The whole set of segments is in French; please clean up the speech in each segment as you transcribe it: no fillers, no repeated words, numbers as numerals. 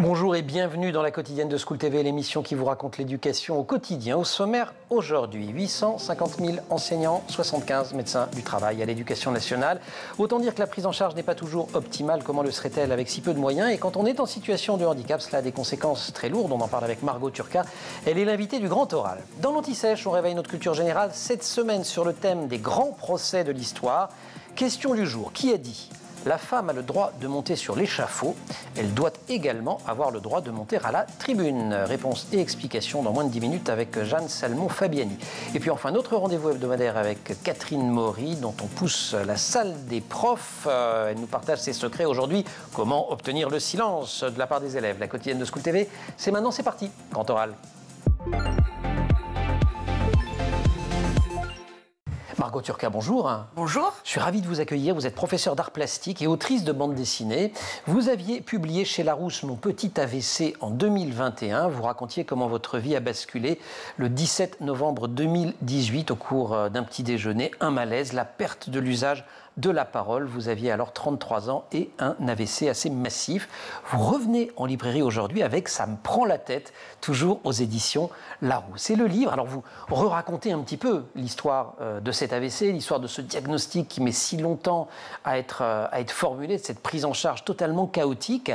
Bonjour et bienvenue dans la quotidienne de School TV, l'émission qui vous raconte l'éducation au quotidien. Au sommaire aujourd'hui, 850 000 enseignants, 75 médecins du travail à l'éducation nationale. Autant dire que la prise en charge n'est pas toujours optimale. Comment le serait-elle avec si peu de moyens? Et quand on est en situation de handicap, cela a des conséquences très lourdes. On en parle avec Margot Turca. Elle est l'invitée du Grand Oral. Dans l'Anti-Sèche, on réveille notre culture générale cette semaine sur le thème des grands procès de l'histoire. Question du jour, qui a dit ? La femme a le droit de monter sur l'échafaud. Elle doit également avoir le droit de monter à la tribune. Réponse et explication dans moins de 10 minutes avec Jeanne Salmon-Fabiani. Et puis enfin, notre rendez-vous hebdomadaire avec Catherine Maury, dont on pousse la salle des profs. Elle nous partage ses secrets aujourd'hui. Comment obtenir le silence de la part des élèves. La quotidienne de School TV, c'est maintenant, c'est parti. Grand oral. Margot Turca, bonjour. Bonjour. Je suis ravi de vous accueillir. Vous êtes professeur d'art plastique et autrice de bande dessinée. Vous aviez publié chez Larousse Mon petit AVC en 2021. Vous racontiez comment votre vie a basculé le 17 novembre 2018 au cours d'un petit déjeuner. Un malaise, la perte de l'usage de la parole. Vous aviez alors 33 ans et un AVC assez massif. Vous revenez en librairie aujourd'hui avec Ça me prend la tête, toujours aux éditions Larousse. Et le livre, alors vous racontez un petit peu l'histoire de cet AVC, l'histoire de ce diagnostic qui met si longtemps à être formulé, de cette prise en charge totalement chaotique.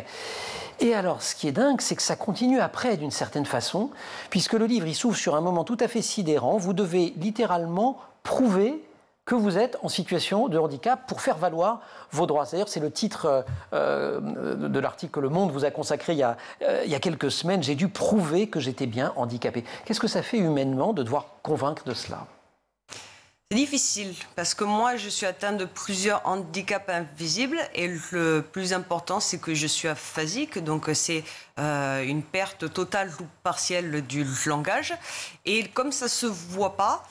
Et alors, ce qui est dingue, c'est que ça continue après, d'une certaine façon, puisque le livre, il s'ouvre sur un moment tout à fait sidérant. Vous devez littéralement prouver que vous êtes en situation de handicap pour faire valoir vos droits. C'est-à-dire, c'est le titre de l'article que Le Monde vous a consacré il y a quelques semaines. J'ai dû prouver que j'étais bien handicapé. Qu'est-ce que ça fait humainement de devoir convaincre de cela ? C'est difficile parce que moi, je suis atteinte de plusieurs handicaps invisibles et le plus important, c'est que je suis aphasique, donc c'est une perte totale ou partielle du langage. Et comme ça se voit pas,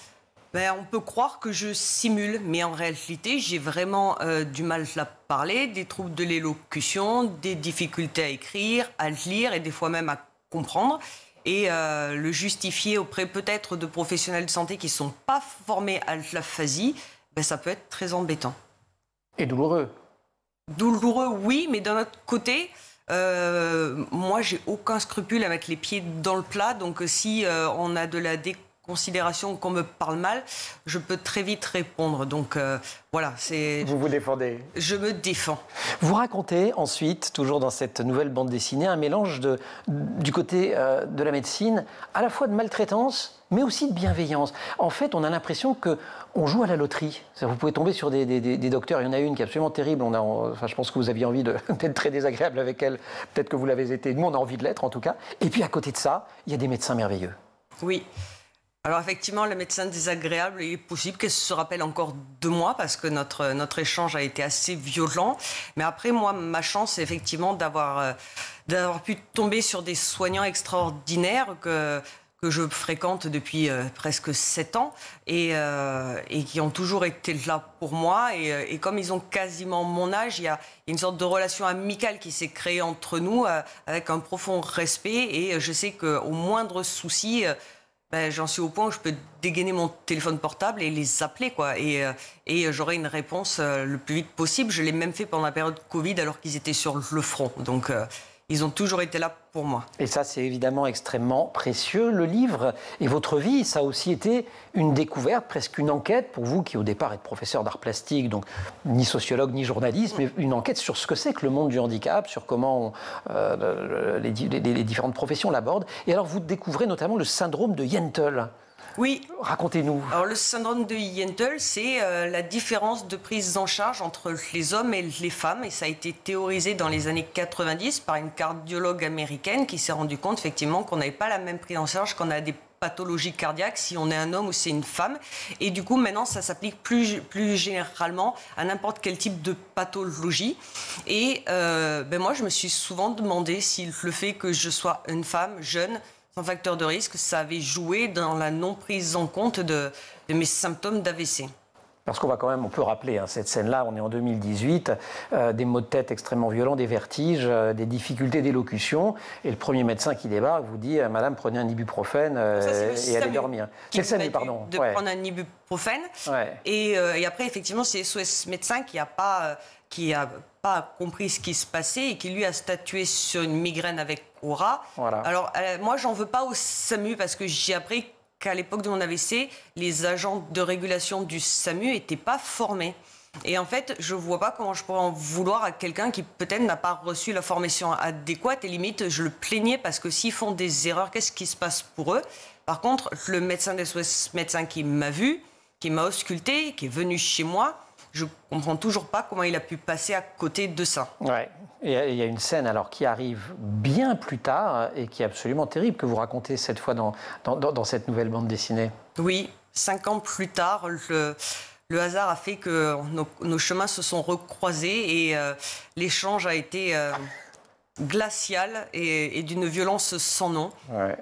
on peut croire que je simule, mais en réalité, j'ai vraiment du mal à parler, des troubles de l'élocution, des difficultés à écrire, à lire et des fois même à comprendre. Et le justifier auprès peut-être de professionnels de santé qui ne sont pas formés à l'aphasie, ça peut être très embêtant. Et douloureux. Douloureux, oui, mais d'un autre côté, moi, j'ai aucun scrupule à mettre les pieds dans le plat. Donc si on a de la considération qu'on me parle mal, je peux très vite répondre. Donc voilà, c'est... Vous vous défendez. Je me défends. Vous racontez ensuite, toujours dans cette nouvelle bande dessinée, un mélange du côté de la médecine, à la fois de maltraitance, mais aussi de bienveillance. En fait, on a l'impression qu'on joue à la loterie. Vous pouvez tomber sur des docteurs. Il y en a une qui est absolument terrible. Je pense que vous aviez envie d'être très désagréable avec elle. Peut-être que vous l'avez été. Nous, on a envie de l'être, en tout cas. Et puis, à côté de ça, il y a des médecins merveilleux. Oui. Alors effectivement, le médecin désagréable, il est possible qu'elle se rappelle encore de moi parce que notre échange a été assez violent. Mais après, moi, ma chance, c'est effectivement d'avoir pu tomber sur des soignants extraordinaires que je fréquente depuis presque 7 ans et qui ont toujours été là pour moi. Et comme ils ont quasiment mon âge, il y a une sorte de relation amicale qui s'est créée entre nous avec un profond respect. Et je sais qu'au moindre souci... j'en suis au point où je peux dégainer mon téléphone portable et les appeler, quoi. Et j'aurai une réponse le plus vite possible. Je l'ai même fait pendant la période Covid alors qu'ils étaient sur le front. Donc, ils ont toujours été là pour moi. Et ça, c'est évidemment extrêmement précieux. Le livre et votre vie, ça a aussi été une découverte, presque une enquête pour vous qui, au départ, êtes professeur d'art plastique, donc ni sociologue ni journaliste, mais une enquête sur ce que c'est que le monde du handicap, sur comment les différentes professions l'abordent. Et alors, vous découvrez notamment le syndrome de Yentl. Oui. Racontez-nous. Alors, le syndrome de Yentl, c'est la différence de prise en charge entre les hommes et les femmes. Et ça a été théorisé dans les années 90 par une cardiologue américaine qui s'est rendue compte, effectivement, qu'on n'avait pas la même prise en charge quand on a des pathologies cardiaques, si on est un homme ou c'est une femme. Et du coup, maintenant, ça s'applique plus généralement à n'importe quel type de pathologie. Et moi, je me suis souvent demandé si le fait que je sois une femme jeune, sans facteur de risque, ça avait joué dans la non-prise en compte de mes symptômes d'AVC. Parce qu'on va quand même, on peut rappeler cette scène-là, on est en 2018, des maux de tête extrêmement violents, des vertiges, des difficultés d'élocution, et le premier médecin qui débarque vous dit Madame, prenez un ibuprofène et allez dormir. C'est le SAMU, pardon. De prendre un ibuprofène. Ouais. Et après, effectivement, c'est SOS médecin qui a pas compris ce qui se passait et qui lui a statué sur une migraine avec aura. Voilà. Alors, moi, j'en veux pas au SAMU parce que j'ai appris qu'à l'époque de mon AVC, les agents de régulation du SAMU n'étaient pas formés. Et en fait, je ne vois pas comment je pourrais en vouloir à quelqu'un qui peut-être n'a pas reçu la formation adéquate. Et limite, je le plaignais parce que s'ils font des erreurs, qu'est-ce qui se passe pour eux? Par contre, le médecin des SOS médecin qui m'a vu, qui m'a ausculté, qui est venu chez moi, je ne comprends toujours pas comment il a pu passer à côté de ça. Ouais. Et il y a une scène alors qui arrive bien plus tard et qui est absolument terrible que vous racontez cette fois dans cette nouvelle bande dessinée. Oui, 5 ans plus tard, le hasard a fait que nos chemins se sont recroisés et l'échange a été glacial et d'une violence sans nom. Ouais.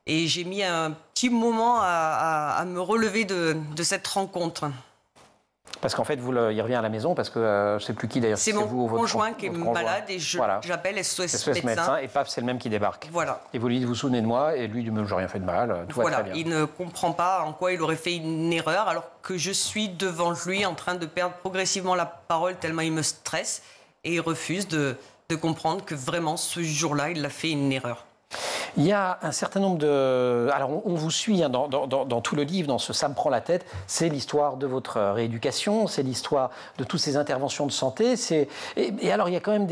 Et j'ai mis un petit moment à me relever de cette rencontre. Parce qu'en fait, il revient à la maison parce que je ne sais plus qui d'ailleurs. C'est mon conjoint qui est malade et j'appelle SOS médecin. Et paf, c'est le même qui débarque. Voilà. Et vous lui dites, vous vous souvenez de moi? Et lui dit, je n'ai rien fait de mal, tout va très bien. Il ne comprend pas en quoi il aurait fait une erreur alors que je suis devant lui en train de perdre progressivement la parole tellement il me stresse. Et il refuse de comprendre que vraiment ce jour-là, il a fait une erreur. Il y a un certain nombre de... Alors, on vous suit dans tout le livre, dans ce « Ça me prend la tête ». C'est l'histoire de votre rééducation, c'est l'histoire de toutes ces interventions de santé. Et alors, il y a quand même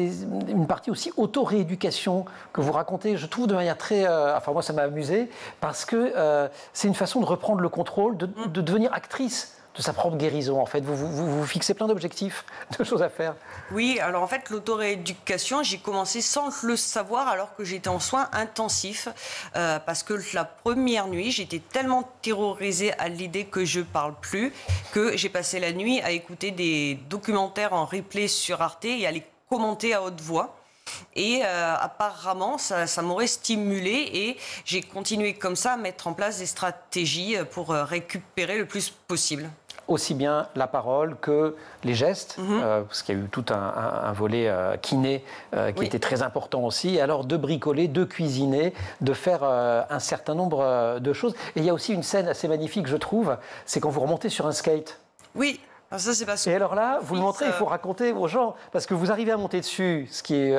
une partie aussi auto-rééducation que vous racontez, je trouve, de manière très... Enfin, moi, ça m'a amusé, parce que c'est une façon de reprendre le contrôle, de devenir actrice de sa propre guérison, en fait. Vous fixez plein d'objectifs, de choses à faire. Oui, alors en fait, l'auto-rééducation, j'ai commencé sans le savoir alors que j'étais en soins intensifs. Parce que la première nuit, j'étais tellement terrorisée à l'idée que je parle plus que j'ai passé la nuit à écouter des documentaires en replay sur Arte et à les commenter à haute voix. Et apparemment, ça m'aurait stimulé et j'ai continué comme ça à mettre en place des stratégies pour récupérer le plus possible. Aussi bien la parole que les gestes, parce qu'il y a eu tout un volet kiné qui était très important aussi. Et alors de bricoler, de cuisiner, de faire un certain nombre de choses. Et il y a aussi une scène assez magnifique, je trouve, c'est quand vous remontez sur un skate. Oui. Alors ça, c'est parce que et alors là, vous le montrez, il faut raconter aux gens, parce que vous arrivez à monter dessus, ce qui est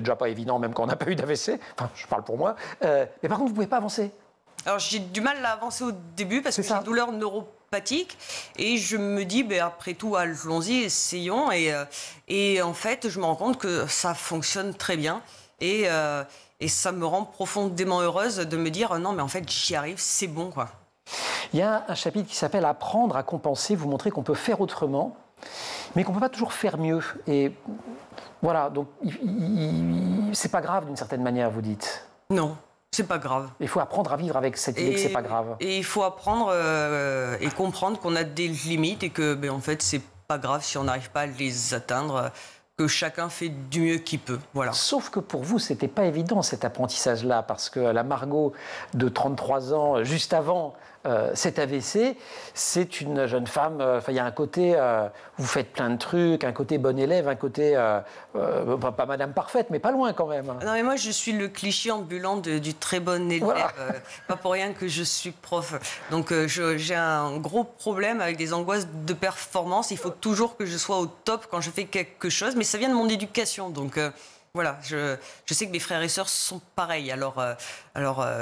déjà pas évident, même quand on n'a pas eu d'AVC, enfin, je parle pour moi, mais par contre, vous ne pouvez pas avancer. Alors, j'ai du mal à avancer au début, parce que j'ai une douleur neuropathique, et je me dis, après tout, allons-y, essayons, et en fait, je me rends compte que ça fonctionne très bien, et ça me rend profondément heureuse de me dire, non, mais en fait, j'y arrive, c'est bon, quoi. Il y a un chapitre qui s'appelle « Apprendre à compenser ». Vous montrez qu'on peut faire autrement, mais qu'on ne peut pas toujours faire mieux. Et voilà, donc c'est pas grave d'une certaine manière, vous dites. Non, c'est pas grave. Il faut apprendre à vivre avec cette idée que c'est pas grave. Et il faut apprendre et comprendre qu'on a des limites et que, en fait, c'est pas grave si on n'arrive pas à les atteindre. Que chacun fait du mieux qu'il peut. Voilà. Sauf que pour vous, c'était pas évident cet apprentissage-là, parce que la Margot de 33 ans, juste avant cet AVC, c'est une jeune femme, il y a un côté, vous faites plein de trucs, un côté bon élève, un côté, pas madame parfaite, mais pas loin quand même. Non mais moi je suis le cliché ambulant du très bon élève, voilà. Pas pour rien que je suis prof. Donc j'ai un gros problème avec des angoisses de performance, il faut toujours que je sois au top quand je fais quelque chose, mais ça vient de mon éducation, donc... Voilà, je sais que mes frères et sœurs sont pareils, alors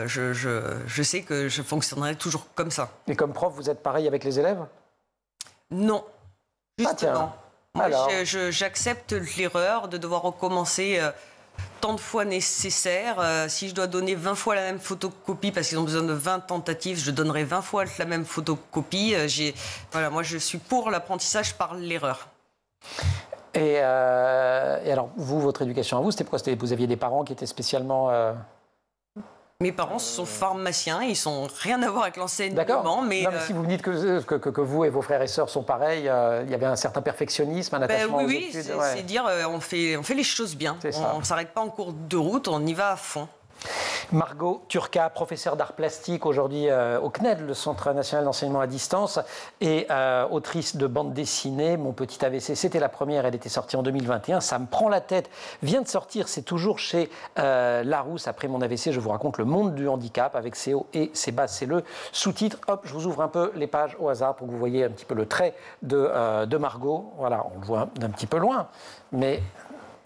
je sais que je fonctionnerai toujours comme ça. Et comme prof, vous êtes pareil avec les élèves? Non, justement. Moi, j'accepte l'erreur de devoir recommencer tant de fois nécessaire. Si je dois donner 20 fois la même photocopie parce qu'ils ont besoin de 20 tentatives, je donnerai 20 fois la même photocopie. Voilà, moi, je suis pour l'apprentissage par l'erreur. Et alors, vous, votre éducation à vous, c'était quoi? Vous aviez des parents qui étaient spécialement... Mes parents sont pharmaciens, ils n'ont rien à voir avec l'enseignement. D'accord. Mais, non, mais si vous me dites que vous et vos frères et sœurs sont pareils, il y avait un certain perfectionnisme, un attachement aux études. Oui, c'est dire on fait les choses bien. On ne s'arrête pas en cours de route, on y va à fond. Margot Turca, professeure d'art plastique aujourd'hui au CNED, le Centre national d'enseignement à distance, et autrice de bande dessinée. Mon petit AVC, c'était la première, elle était sortie en 2021. Ça me prend la tête, vient de sortir, c'est toujours chez Larousse. Après mon AVC, je vous raconte le monde du handicap avec ses hauts et ses bas. C'est le sous-titre. Hop, je vous ouvre un peu les pages au hasard pour que vous voyez un petit peu le trait de Margot. Voilà, on le voit d'un petit peu loin, mais...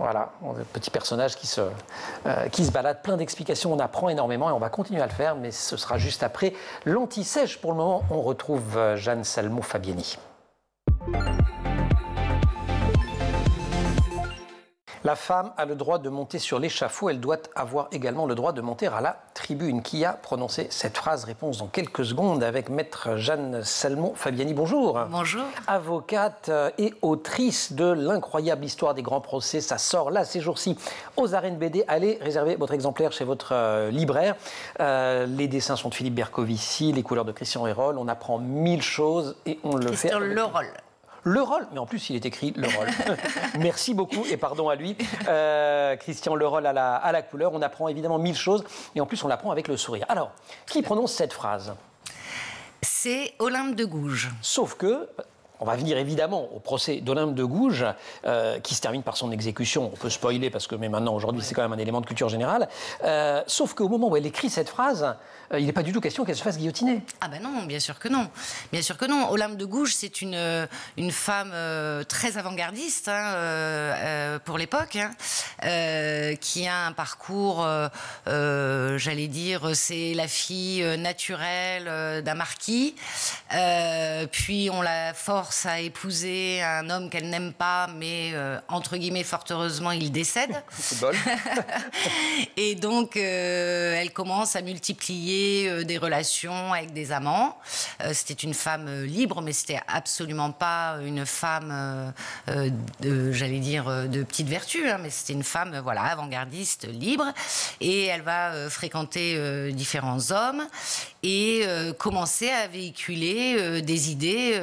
Voilà, un petit personnage qui se balade, plein d'explications, on apprend énormément et on va continuer à le faire, mais ce sera juste après l'anti-sèche. Pour le moment, on retrouve Jeanne Salmon-Fabiani. La femme a le droit de monter sur l'échafaud, elle doit avoir également le droit de monter à la tribune. Qui a prononcé cette phrase? Réponse dans quelques secondes avec maître Jeanne Salmon-Fabiani. Bonjour. Bonjour. Avocate et autrice de l'incroyable histoire des grands procès. Ça sort là ces jours-ci aux arènes BD. Allez réserver votre exemplaire chez votre libraire. Les dessins sont de Philippe Bercovici, les couleurs de Christian Hérol. On apprend 1000 choses et on le fait. Christian Leroll. Le rôle, mais en plus il est écrit le rôle. Merci beaucoup et pardon à lui. Christian Leroll à la couleur. On apprend évidemment 1000 choses et en plus on l'apprend avec le sourire. Alors, qui prononce cette phrase? C'est Olympe de Gouges. Sauf que... On va venir évidemment au procès d'Olympe de Gouges, qui se termine par son exécution. On peut spoiler parce que mais maintenant, aujourd'hui, c'est quand même un élément de culture générale. Sauf qu'au moment où elle écrit cette phrase, il n'est pas du tout question qu'elle se fasse guillotiner. Ah ben non, bien sûr que non. Bien sûr que non. Olympe de Gouges, c'est une femme très avant-gardiste pour l'époque, qui a un parcours, j'allais dire, c'est la fille naturelle d'un marquis. Puis on la force à épouser un homme qu'elle n'aime pas, mais entre guillemets, fort heureusement, il décède. C'est bol. Et donc, elle commence à multiplier des relations avec des amants. C'était une femme libre, mais c'était absolument pas une femme, j'allais dire, de petite vertu, mais c'était une femme, voilà, avant-gardiste, libre. Et elle va fréquenter différents hommes et commencer à véhiculer des idées,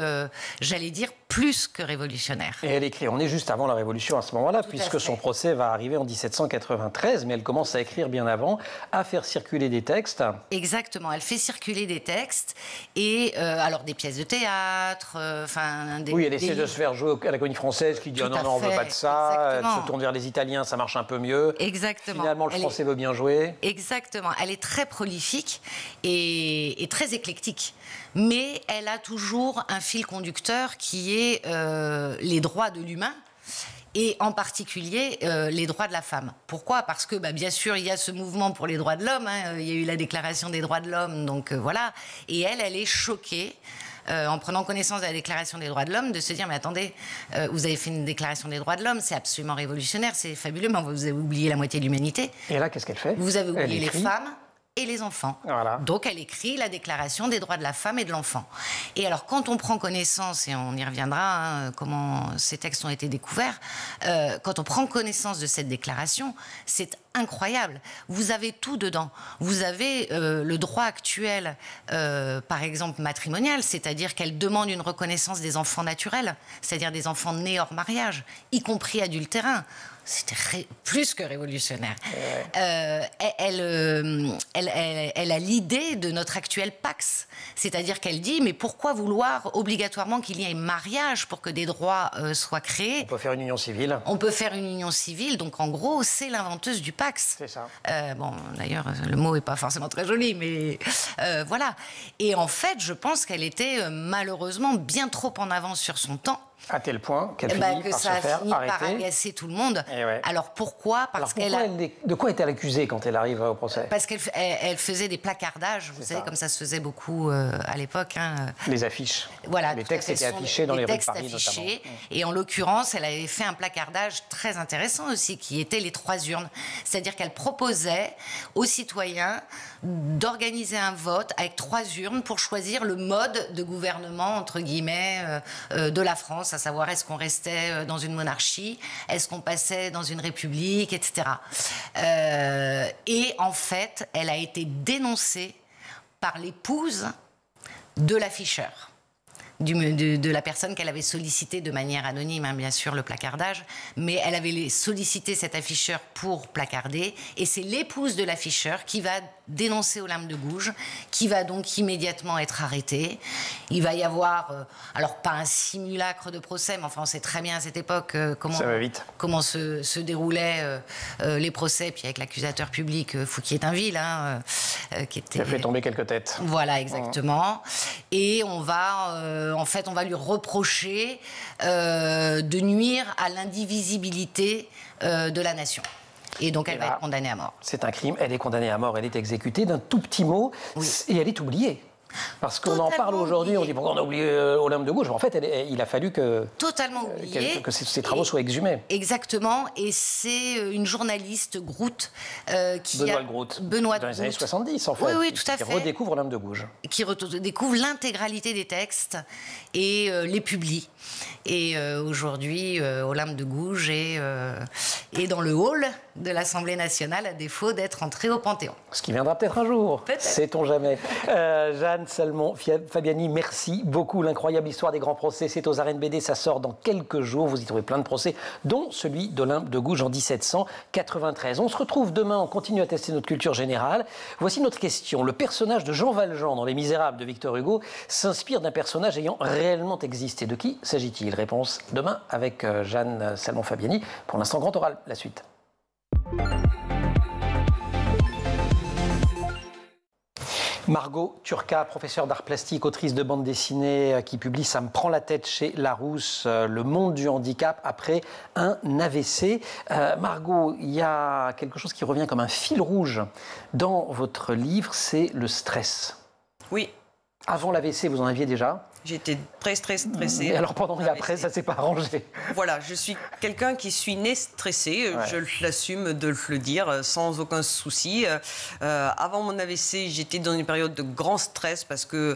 j'allais dire, plus que révolutionnaires. Et elle écrit, on est juste avant la Révolution à ce moment-là, puisque son procès va arriver en 1793, mais elle commence à écrire bien avant, à faire circuler des textes. Exactement, elle fait circuler des textes, et alors des pièces de théâtre, oui, elle essaie de se faire jouer à la Comédie Française, qui dit non, on veut pas de ça. Exactement. Elle se tourne vers les Italiens, ça marche un peu mieux. Exactement. Finalement, le français veut bien jouer. Exactement, elle est très prolifique et très éclectique. Mais elle a toujours un fil conducteur qui est les droits de l'humain et en particulier les droits de la femme. Pourquoi? Parce que bien sûr, il y a ce mouvement pour les droits de l'homme, il y a eu la Déclaration des droits de l'homme, donc voilà. Et elle est choquée en prenant connaissance de la Déclaration des droits de l'homme, de se dire, mais attendez, vous avez fait une Déclaration des droits de l'homme, c'est absolument révolutionnaire, c'est fabuleux, mais vous avez oublié la moitié de l'humanité. Et là, qu'est-ce qu'elle fait? Vous avez oublié les femmes et les enfants. Voilà. Donc elle écrit la Déclaration des droits de la femme et de l'enfant. Et alors quand on prend connaissance, et on y reviendra, comment ces textes ont été découverts, quand on prend connaissance de cette déclaration, c'est incroyable. Vous avez tout dedans. Vous avez le droit actuel, par exemple matrimonial, c'est-à-dire qu'elle demande une reconnaissance des enfants naturels, c'est-à-dire des enfants nés hors mariage, y compris adultérins. C'était plus que révolutionnaire. Elle a l'idée de notre actuel Pax. C'est-à-dire qu'elle dit, mais pourquoi vouloir obligatoirement qu'il y ait un mariage pour que des droits soient créés? On peut faire une union civile. On peut faire une union civile. Donc, en gros, c'est l'inventeuse du Pax. C'est ça. Bon, d'ailleurs, le mot n'est pas forcément très joli, mais voilà. Et en fait, je pense qu'elle était malheureusement bien trop en avance sur son temps. À tel point qu'elle finit que par ça se faire finit arrêter. Par agacer tout le monde. Ouais. Alors pourquoi? Parce de quoi est-elle accusée quand elle arrive au procès? Parce qu'elle faisait des placardages, vous savez, comme ça se faisait beaucoup à l'époque. Les affiches. Voilà, les textes étaient affichés dans les rues de Paris notamment. Et en l'occurrence, elle avait fait un placardage très intéressant aussi, qui était les 3 urnes. C'est-à-dire qu'elle proposait aux citoyens d'organiser un vote avec 3 urnes pour choisir le mode de gouvernement, entre guillemets, de la France, à savoir est-ce qu'on restait dans une monarchie, est-ce qu'on passait dans une république, etc. Et en fait, elle a été dénoncée par l'épouse de l'afficheur. de la personne qu'elle avait sollicité de manière anonyme, hein, bien sûr, le placardage, mais elle avait sollicité cet afficheur pour placarder, et c'est l'épouse de l'afficheur qui va dénoncer Olympe de Gouges, qui va donc immédiatement être arrêtée. Il va y avoir, alors pas un simulacre de procès, mais enfin on sait très bien à cette époque comment se déroulaient les procès, puis avec l'accusateur public Fouquier-Tinville, hein, qui a fait tomber quelques têtes. Voilà, exactement. Et on va, en fait, on va lui reprocher de nuire à l'indivisibilité de la nation. Et donc, elle va être condamnée à mort. C'est un crime. Elle est condamnée à mort. Elle est exécutée d'un tout petit mot. Oui. Et elle est oubliée. Parce qu'on en parle aujourd'hui, on dit pourquoi on a oublié Olympe de Gouges. En fait, il a fallu que ses travaux soient exhumés. Exactement. Et c'est une journaliste, Groult, Benoît dans les années 70, en fait. Oui, tout à fait. Qui redécouvre Olympe de Gouges. Qui redécouvre l'intégralité des textes et les publie. Et aujourd'hui, Olympe de Gouges est dans le hall de l'Assemblée nationale, à défaut d'être entrée au Panthéon. Ce qui viendra peut-être un jour. Sait-on jamais. Jeanne Salmon-Fabiani, merci beaucoup. L'incroyable histoire des grands procès, c'est aux arènes BD. Ça sort dans quelques jours. Vous y trouvez plein de procès, dont celui d'Olympe de Gouges en 1793. On se retrouve demain. On continue à tester notre culture générale. Voici notre question. Le personnage de Jean Valjean dans Les Misérables de Victor Hugo s'inspire d'un personnage ayant réellement existé. De qui s'agit-il? Réponse demain avec Jeanne Salmon-Fabiani. Pour l'instant, grand oral. La suite. Margot Turca, professeure d'art plastique, autrice de bande dessinée, qui publie Ça me prend la tête chez Larousse, Le monde du handicap après un AVC. Margot, il y a quelque chose qui revient comme un fil rouge dans votre livre, c'est le stress. Oui. Avant l'AVC, vous en aviez déjà? J'étais très stressée. Et alors pendant et après, ça ne s'est pas arrangé? Voilà, je suis quelqu'un qui suis né stressé, je l'assume de le dire sans aucun souci. Avant mon AVC, j'étais dans une période de grand stress parce que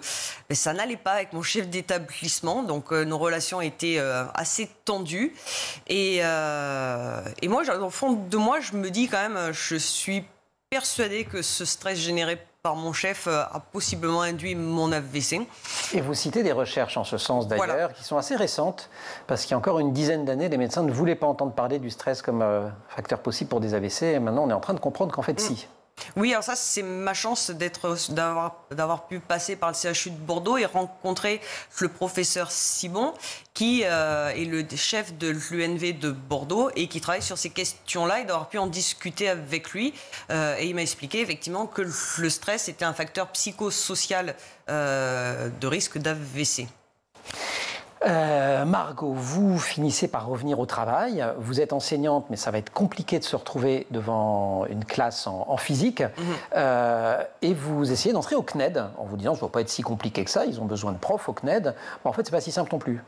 ça n'allait pas avec mon chef d'établissement, donc nos relations étaient assez tendues. Et moi, au fond de moi, je me dis quand même, je suis persuadée que ce stress généré par mon chef a possiblement induit mon AVC. Et vous citez des recherches en ce sens d'ailleurs, qui sont assez récentes, parce qu'il y a encore une dizaine d'années, les médecins ne voulaient pas entendre parler du stress comme facteur possible pour des AVC, et maintenant on est en train de comprendre qu'en fait si. Oui, alors ça, c'est ma chance d'avoir pu passer par le CHU de Bordeaux et rencontrer le professeur Sibon, qui est le chef de l'UNV de Bordeaux et qui travaille sur ces questions-là, et d'avoir pu en discuter avec lui. Et il m'a expliqué effectivement que le stress était un facteur psychosocial de risque d'AVC. Margot, vous finissez par revenir au travail. Vous êtes enseignante, mais ça va être compliqué de se retrouver devant une classe en physique. Et vous essayez d'entrer au CNED en vous disant, ça ne doit pas être si compliqué que ça, ils ont besoin de profs au CNED. Bon, en fait, ce n'est pas si simple non plus.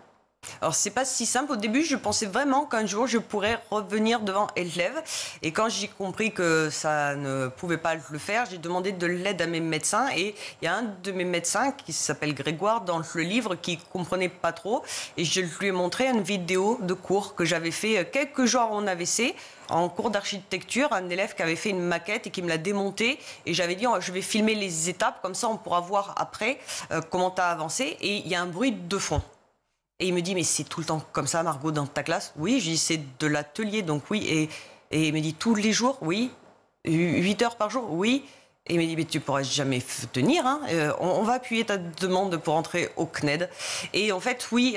Alors, c'est pas si simple. Au début, je pensais vraiment qu'un jour, je pourrais revenir devant élèves. Et quand j'ai compris que ça ne pouvait pas le faire, j'ai demandé de l'aide à mes médecins. Et il y a un de mes médecins qui s'appelle Grégoire dans le livre qui comprenait pas trop. Et je lui ai montré une vidéo de cours que j'avais fait quelques jours avant mon AVC. En cours d'architecture, un élève qui avait fait une maquette et qui me l'a démontée. Et j'avais dit, je vais filmer les étapes, comme ça on pourra voir après comment tu as avancé. Et il y a un bruit de fond. Et il me dit, mais c'est tout le temps comme ça, Margot, dans ta classe? Oui, je dis, c'est de l'atelier, donc oui. Et il me dit, tous les jours? Oui. 8 heures par jour? Oui. Et il me dit, mais tu ne pourras jamais tenir. Hein. On va appuyer ta demande pour entrer au CNED. Et en fait, oui,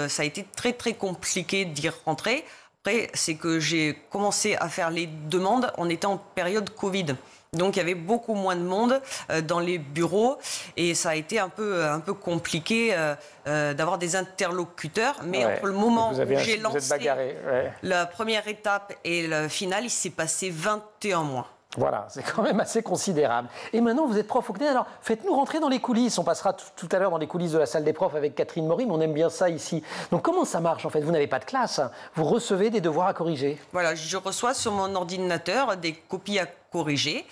ça a été très compliqué d'y rentrer. Après, c'est que j'ai commencé à faire les demandes, on était en période Covid. Donc, il y avait beaucoup moins de monde dans les bureaux et ça a été un peu compliqué d'avoir des interlocuteurs. Mais entre le moment où j'ai lancé la première étape et la finale, il s'est passé 21 mois. Voilà, c'est quand même assez considérable. Et maintenant, vous êtes prof au CNED, alors faites-nous rentrer dans les coulisses. On passera tout à l'heure dans les coulisses de la salle des profs avec Catherine Maury, mais on aime bien ça ici. Donc comment ça marche en fait? Vous n'avez pas de classe, vous recevez des devoirs à corriger? Voilà, je reçois sur mon ordinateur des copies à corriger.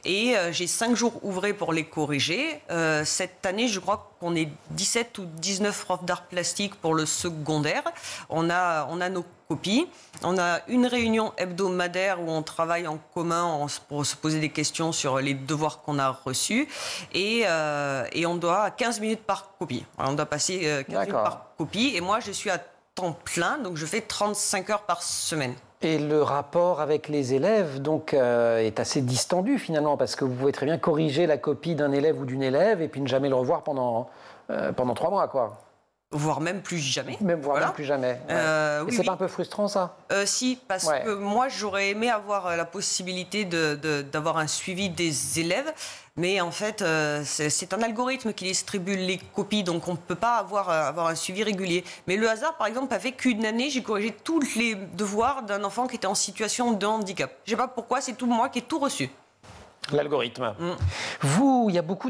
Et j'ai 5 jours ouvrés pour les corriger. Cette année, je crois qu'on est 17 ou 19 profs d'art plastique pour le secondaire. On a nos copies. On a une réunion hebdomadaire où on travaille en commun pour se poser des questions sur les devoirs qu'on a reçus. Et on doit 15 minutes par copie. Alors, on doit passer 15 minutes par copie. Et moi, je suis à temps plein, donc je fais 35 heures par semaine. Et le rapport avec les élèves donc, est assez distendu finalement, parce que vous pouvez très bien corriger la copie d'un élève ou d'une élève et puis ne jamais le revoir pendant 3 mois, quoi. Voire même plus jamais. Même plus jamais. Ouais. Oui, c'est pas un peu frustrant, ça? Si, parce que moi, j'aurais aimé avoir la possibilité d'avoir un suivi des élèves. Mais en fait, c'est un algorithme qui distribue les copies, donc on ne peut pas avoir un suivi régulier. Mais le hasard, par exemple, a fait qu'une année, j'ai corrigé tous les devoirs d'un enfant qui était en situation de handicap. Je ne sais pas pourquoi, c'est tout moi qui ai tout reçu. L'algorithme. Vous, il y a beaucoup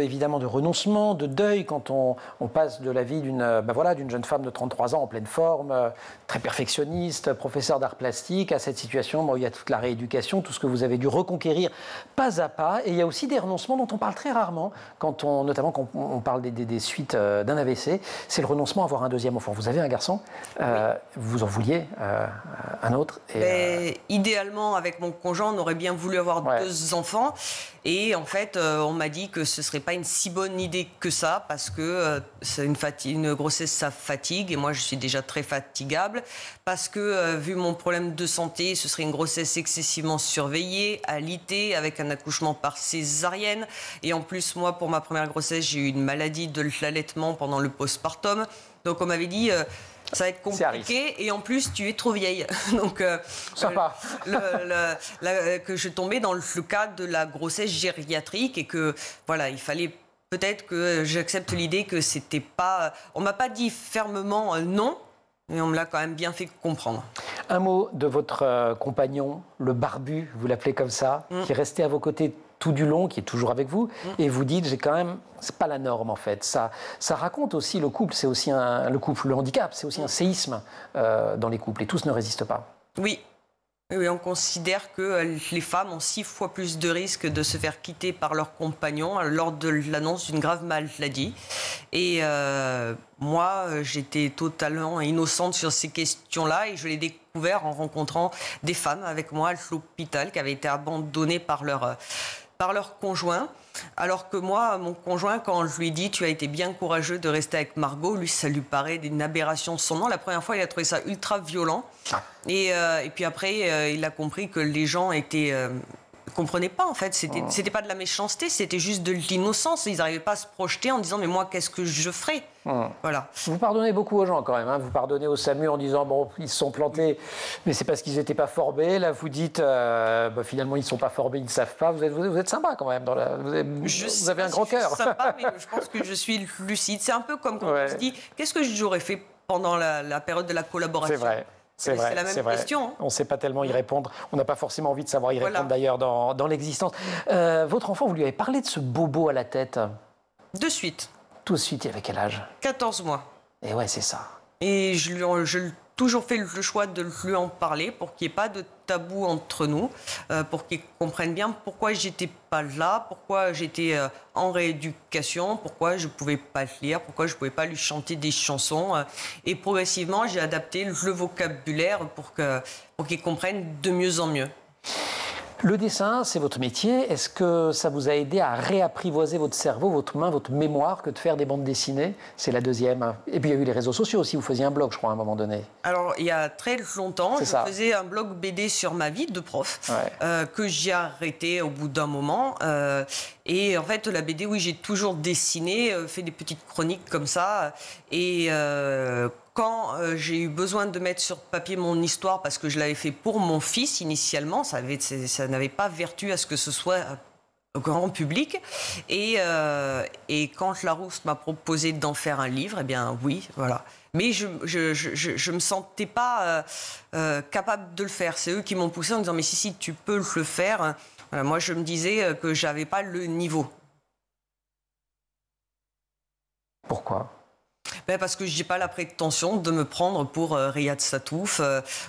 évidemment de renoncements, de deuil quand on passe de la vie d'une jeune femme de 33 ans en pleine forme, très perfectionniste, professeur d'art plastique, à cette situation où il y a toute la rééducation, tout ce que vous avez dû reconquérir pas à pas. Et il y a aussi des renoncements dont on parle très rarement, notamment quand on parle des suites d'un AVC, c'est le renoncement à avoir un deuxième enfant. Vous avez un garçon, vous en vouliez un autre. Idéalement, avec mon conjoint, on aurait bien voulu avoir 2 enfants. Et en fait, on m'a dit que ce ne serait pas une si bonne idée que ça, parce que c'est une grossesse, ça fatigue, et moi je suis déjà très fatigable, parce que vu mon problème de santé, ce serait une grossesse excessivement surveillée, alitée, avec un accouchement par césarienne. Et en plus, moi, pour ma première grossesse, j'ai eu une maladie de l'allaitement pendant le postpartum. Donc on m'avait dit... ça va être compliqué et en plus tu es trop vieille. Donc sympa. Que je tombais dans le cas de la grossesse gériatrique et que voilà, il fallait peut-être que j'accepte l'idée que c'était pas. On m'a pas dit fermement non, mais on me l'a quand même bien fait comprendre. Un mot de votre compagnon, le barbu, vous l'appelez comme ça, qui est resté à vos côtés tout du long, qui est toujours avec vous, et vous dites, c'est pas la norme en fait. Ça raconte aussi le couple, c'est aussi le handicap, c'est aussi un séisme dans les couples, et tous ne résistent pas. Oui, on considère que les femmes ont 6 fois plus de risques de se faire quitter par leur compagnon lors de l'annonce d'une grave maladie. Et moi, j'étais totalement innocente sur ces questions-là et je l'ai découvert en rencontrant des femmes avec moi à l'hôpital qui avaient été abandonnées par leur conjoint. Alors que moi, mon conjoint, quand je lui ai dit « tu as été bien courageux de rester avec Margot », lui, ça lui paraît une aberration son nom. La première fois, il a trouvé ça ultra violent. Et puis après, il a compris que les gens comprenaient pas, en fait. C'était pas de la méchanceté, c'était juste de l'innocence. Ils n'arrivaient pas à se projeter en disant « mais moi, qu'est-ce que je ferais ?» Voilà. Vous pardonnez beaucoup aux gens quand même, hein. Vous pardonnez au SAMU en disant bon, ils se sont plantés, mais c'est parce qu'ils n'étaient pas formés. Là, vous dites finalement ils ne sont pas formés, ils ne savent pas. Vous êtes sympa quand même. Vous avez un grand cœur. Sympa, mais je pense que je suis lucide. C'est un peu comme quand on se dit qu'est-ce que j'aurais fait pendant la période de la collaboration. C'est vrai. C'est la même question. Hein. On ne sait pas tellement y répondre. On n'a pas forcément envie de savoir y répondre d'ailleurs dans l'existence. Votre enfant, vous lui avez parlé de ce bobo à la tête? De suite. Tout de suite, il avait quel âge? 14 mois. Et ouais, c'est ça. Et je toujours fait le choix de lui en parler pour qu'il n'y ait pas de tabou entre nous, pour qu'il comprenne bien pourquoi j'étais pas là, pourquoi j'étais en rééducation, pourquoi je pouvais pas le lire, pourquoi je pouvais pas lui chanter des chansons. Et progressivement, j'ai adapté le vocabulaire pour qu'il comprenne de mieux en mieux. Le dessin, c'est votre métier. Est-ce que ça vous a aidé à réapprivoiser votre cerveau, votre main, votre mémoire que de faire des bandes dessinées? C'est la deuxième. Et puis il y a eu les réseaux sociaux aussi. Vous faisiez un blog, je crois, à un moment donné. Alors, il y a très longtemps, faisais un blog BD sur ma vie de prof, que j'ai arrêté au bout d'un moment. Et en fait, la BD, oui, j'ai toujours dessiné, fait des petites chroniques comme ça. Et quand j'ai eu besoin de mettre sur papier mon histoire, parce que je l'avais fait pour mon fils initialement, ça n'avait pas vertu à ce que ce soit au grand public. Et quand Larousse m'a proposé d'en faire un livre, eh bien oui, voilà. Mais je me sentais pas capable de le faire. C'est eux qui m'ont poussé en disant mais si tu peux le faire. Voilà, moi je me disais que j'avais pas le niveau. Pourquoi ? Parce que je n'ai pas la prétention de me prendre pour Riyad Satouf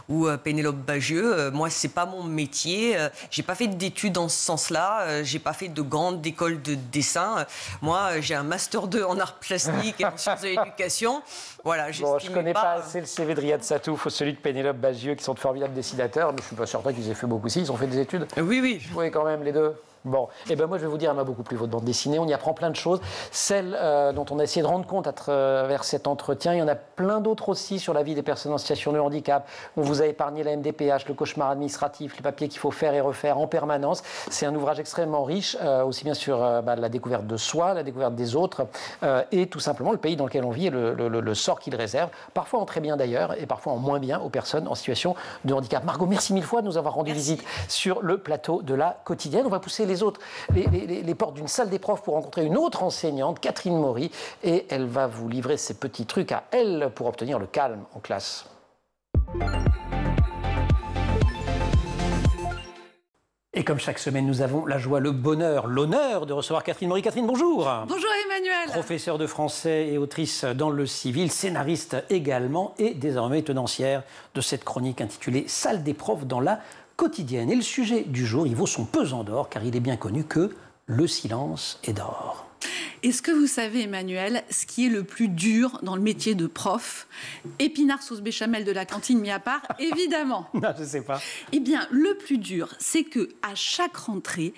ou Pénélope Bagieux. Moi, ce n'est pas mon métier. Je n'ai pas fait d'études dans ce sens-là. Je n'ai pas fait de grande école de dessin. Moi, j'ai un Master 2 en arts plastiques et en sciences de l'éducation. Voilà, bon, je ne connais pas assez le CV de Riyad Satouf ou celui de Pénélope Bagieux, qui sont de formidables dessinateurs, mais je ne suis pas certain qu'ils aient fait beaucoup. Si, ils ont fait des études. Oui. Oui, quand même, les deux. Bon, et ben moi je vais vous dire, elle m'a beaucoup plu votre bande dessinée, on y apprend plein de choses. Celle dont on a essayé de rendre compte à travers cet entretien, il y en a plein d'autres aussi sur la vie des personnes en situation de handicap. On vous a épargné la MDPH, le cauchemar administratif, les papiers qu'il faut faire et refaire en permanence. C'est un ouvrage extrêmement riche, aussi bien sur la découverte de soi, la découverte des autres, et tout simplement le pays dans lequel on vit et le sort qu'il réserve, parfois en très bien d'ailleurs, et parfois en moins bien aux personnes en situation de handicap. Margot, merci mille fois de nous avoir rendu visite sur le plateau de La Quotidienne. On va pousser les portes d'une salle des profs pour rencontrer une autre enseignante, Catherine Maury, et elle va vous livrer ses petits trucs à elle pour obtenir le calme en classe. Et comme chaque semaine, nous avons la joie, le bonheur, l'honneur de recevoir Catherine Maury. Catherine, bonjour. Bonjour Emmanuel. Professeure de français et autrice dans le civil, scénariste également, et désormais tenancière de cette chronique intitulée « Salle des profs dans La Quotidienne ». Et le sujet du jour, il vaut son pesant d'or, car il est bien connu que le silence est d'or. Est-ce que vous savez, Emmanuel, ce qui est le plus dur dans le métier de prof? Épinards sauce béchamel de la cantine mis à part, évidemment. Non, je ne sais pas. Eh bien, le plus dur, c'est que à chaque rentrée,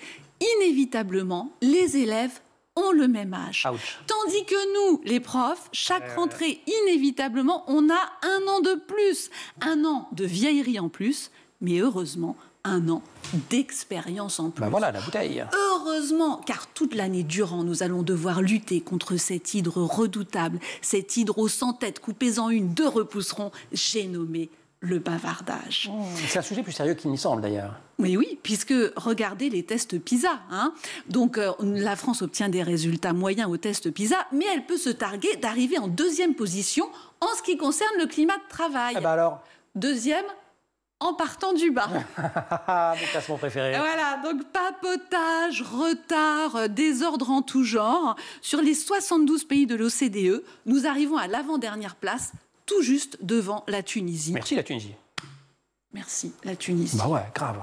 inévitablement, les élèves ont le même âge. Ouch. Tandis que nous, les profs, chaque rentrée, inévitablement, on a un an de plus. Un an de vieillerie en plus, mais heureusement, un an d'expérience en plus. Ben voilà, la bouteille. Heureusement, car toute l'année durant, nous allons devoir lutter contre cette hydre redoutable, cette hydre aux 100 têtes coupées en une, 2 repousseront, j'ai nommé le bavardage. C'est un sujet plus sérieux qu'il n'y semble d'ailleurs. Mais oui, puisque regardez les tests PISA. Donc la France obtient des résultats moyens aux tests PISA, mais elle peut se targuer d'arriver en 2e position en ce qui concerne le climat de travail. Ah bah alors 2e en partant du bas. Mon classement préféré. Voilà, donc papotage, retard, désordre en tout genre. Sur les 72 pays de l'OCDE, nous arrivons à l'avant-dernière place, tout juste devant la Tunisie. Merci la Tunisie. Merci la Tunisie. Bah ouais, grave.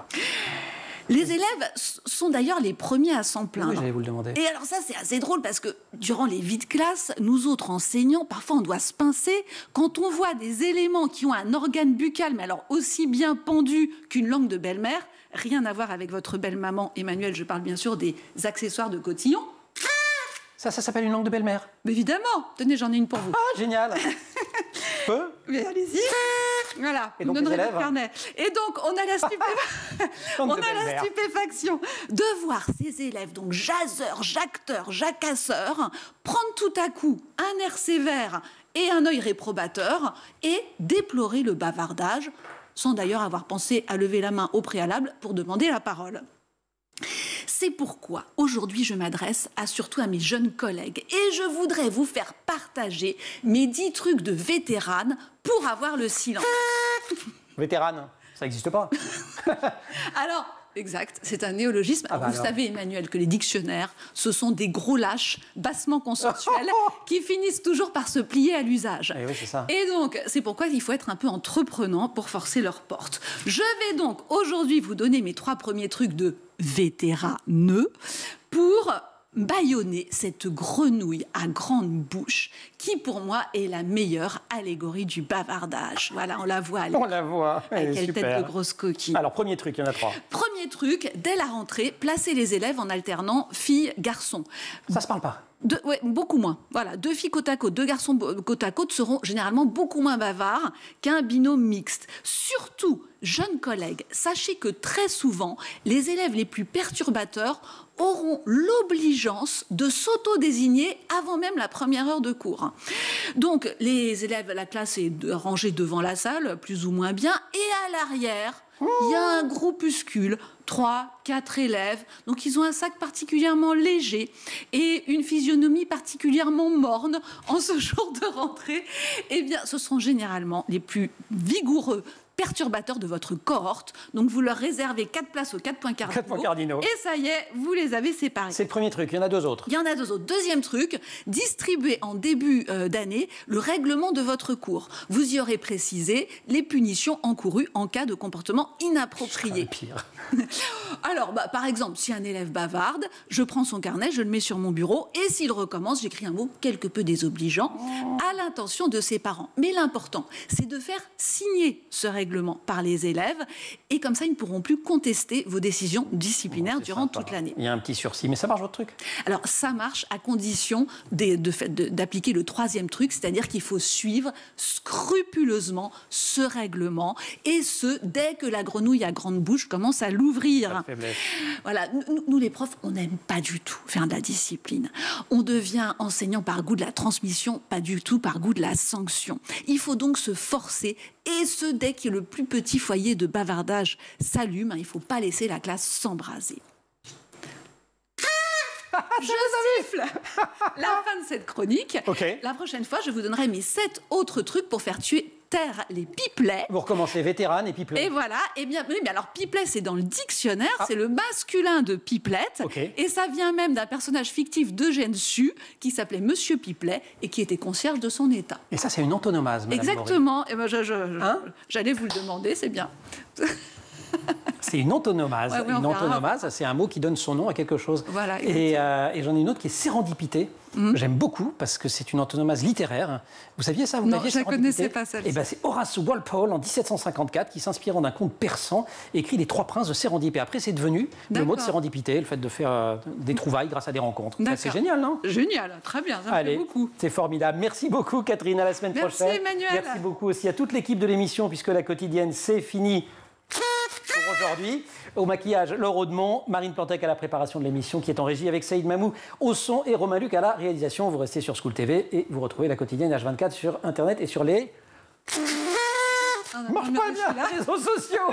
Les élèves sont d'ailleurs les premiers à s'en plaindre. Oui, j'allais vous le demander. Et alors ça, c'est assez drôle parce que durant les vies de classe, nous autres enseignants, parfois on doit se pincer quand on voit des éléments qui ont un organe buccal, mais alors aussi bien pendu qu'une langue de belle-mère. Rien à voir avec votre belle-maman, Emmanuel, je parle bien sûr des accessoires de cotillon. Ça s'appelle une langue de belle-mère. Évidemment. Tenez, j'en ai une pour vous. Ah, génial. Mais allez-y. Voilà, et vous donc donnerez les le carnet. Et donc, on a la stupéfaction de voir ces élèves, donc jaseurs, jacteurs, jacasseurs, prendre tout à coup un air sévère et un œil réprobateur et déplorer le bavardage, sans d'ailleurs avoir pensé à lever la main au préalable pour demander la parole. C'est pourquoi aujourd'hui je m'adresse surtout à mes jeunes collègues et je voudrais vous faire partager mes 10 trucs de vétérane pour avoir le silence. Vétérane, ça n'existe pas. Alors, exact, c'est un néologisme. Alors, vous savez, Emmanuel, que les dictionnaires, ce sont des gros lâches bassement consensuels qui finissent toujours par se plier à l'usage. Et oui, c'est ça. Et donc, c'est pourquoi il faut être un peu entreprenant pour forcer leurs portes. Je vais donc aujourd'hui vous donner mes 3 premiers trucs de vétéraneux pour bâillonner cette grenouille à grande bouche qui, pour moi, est la meilleure allégorie du bavardage. Voilà, on la voit. On la voit. Avec quelle super. tête de grosse coquille. Alors, premier truc, il y en a 3. Premier truc, dès la rentrée, placer les élèves en alternant filles-garçons. Ça se parle pas. Ouais, beaucoup moins. Voilà, 2 filles côte à côte, 2 garçons côte à côte seront généralement beaucoup moins bavards qu'un binôme mixte. Surtout, jeunes collègues, sachez que très souvent, les élèves les plus perturbateurs auront l'obligeance de s'auto-désigner avant même la première heure de cours. Donc, les élèves, la classe est rangée devant la salle, plus ou moins bien, et à l'arrière, il y a un groupuscule 3, 4 élèves. Donc ils ont un sac particulièrement léger et une physionomie particulièrement morne en ce jour de rentrée. Eh bien, ce seront généralement les plus vigoureux perturbateurs de votre cohorte. Donc vous leur réservez 4 places aux 4 points cardinaux. 4 points cardinaux. Et ça y est, vous les avez séparés. C'est le premier truc, il y en a 2 autres. Il y en a 2 autres. Deuxième truc, distribuer en début d'année le règlement de votre cours. Vous y aurez précisé les punitions encourues en cas de comportement inapproprié. Pire. Alors, par exemple, si un élève bavarde, je prends son carnet, je le mets sur mon bureau et s'il recommence, j'écris un mot quelque peu désobligeant à l'intention de ses parents. Mais l'important, c'est de faire signer ce règlement par les élèves et comme ça, ils ne pourront plus contester vos décisions disciplinaires durant toute l'année. Il y a un petit sursis, mais ça marche votre truc? Alors, ça marche à condition d'appliquer le 3e truc, c'est-à-dire qu'il faut suivre scrupuleusement ce règlement et ce, dès que la grenouille à grande bouche commence à l'ouvrir. Voilà, nous les profs, on n'aime pas du tout faire de la discipline. On devient enseignant par goût de la transmission, pas du tout par goût de la sanction. Il faut donc se forcer, et ce, dès que le plus petit foyer de bavardage s'allume, il ne faut pas laisser la classe s'embraser. Je siffle la fin de cette chronique. Okay. La prochaine fois, je vous donnerai mes 7 autres trucs pour faire taire les pipelets. Vous recommencez vétérane et pipelet. Et voilà. Eh bien, oui, mais alors pipelet, c'est dans le dictionnaire, c'est le masculin de pipelette. Et ça vient même d'un personnage fictif d'Eugène Sue qui s'appelait Monsieur Pipelet et qui était concierge de son état. Et ça, c'est une antonomase, Madame Exactement. Et ben, j'allais vous le demander, c'est bien. C'est une antonomase. Ouais, une antonomase, c'est un mot qui donne son nom à quelque chose. Voilà, et j'en ai une autre qui est sérendipité. J'aime beaucoup parce que c'est une antonomase littéraire. Vous saviez ça? Non, je ne connaissais pas celle-ci. Eh ben, c'est Horace Walpole en 1754 qui, s'inspirant d'un conte persan, écrit Les Trois Princes de Sérendip. Et après, c'est devenu le mot de sérendipité, le fait de faire des trouvailles grâce à des rencontres. C'est génial, non? Génial, très bien, ça me plaît beaucoup. C'est formidable. Merci beaucoup, Catherine. À la semaine prochaine. Merci, Emmanuel. Merci beaucoup aussi à toute l'équipe de l'émission, puisque la quotidienne, c'est fini pour aujourd'hui. Au maquillage, Laure Audemont, Marine Plantec à la préparation de l'émission qui est en régie avec Saïd Mamou au son et Romain Luc à la réalisation. Vous restez sur School TV et vous retrouvez la quotidienne H24 sur Internet et sur les... Marche pas bien, les réseaux sociaux.